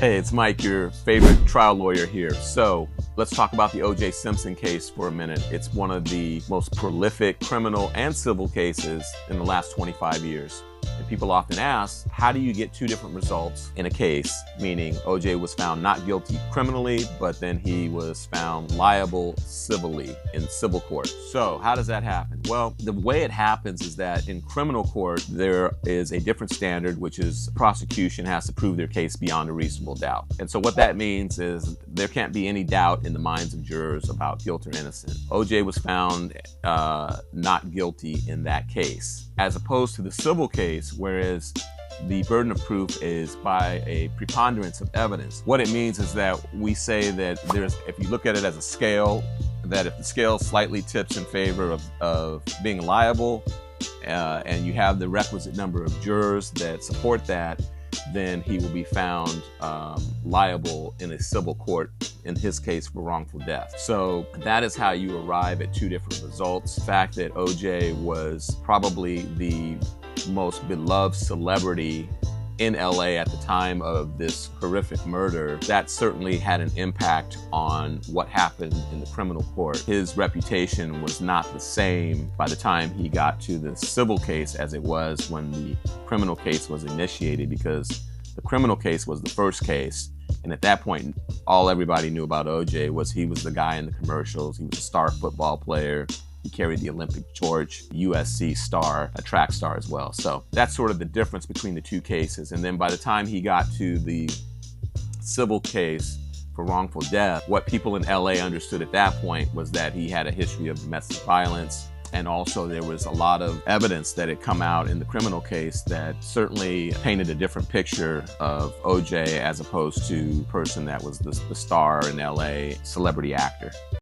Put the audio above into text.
Hey, it's Mike, your favorite trial lawyer here. So let's talk about the O.J. Simpson case for a minute. It's one of the most prolific criminal and civil cases in the last 25 years. And people often ask, how do you get two different results in a case? Meaning O.J. was found not guilty criminally, but then he was found liable civilly in civil court. So how does that happen? Well, the way it happens is that in criminal court, there is a different standard, which is the prosecution has to prove their case beyond a reasonable doubt. And so what that means is there can't be any doubt in the minds of jurors about guilt or innocence. O.J. was found not guilty in that case, as opposed to the civil case, whereas the burden of proof is by a preponderance of evidence. What it means is that we say that if you look at it as a scale, that if the scale slightly tips in favor of being liable, and you have the requisite number of jurors that support that, then he will be found liable in a civil court, in his case for wrongful death. So that is how you arrive at two different results. The fact that O.J. was probably the most beloved celebrity in LA at the time of this horrific murder, that certainly had an impact on what happened in the criminal court. His reputation was not the same by the time he got to the civil case as it was when the criminal case was initiated, because the criminal case was the first case. And at that point, all everybody knew about O.J. was he was the guy in the commercials. He was a star football player. He carried the Olympic torch, USC star, a track star as well. So that's sort of the difference between the two cases. And then by the time he got to the civil case for wrongful death, what people in LA understood at that point was that he had a history of domestic violence. And also there was a lot of evidence that had come out in the criminal case that certainly painted a different picture of O.J. as opposed to the person that was the star in LA, celebrity actor.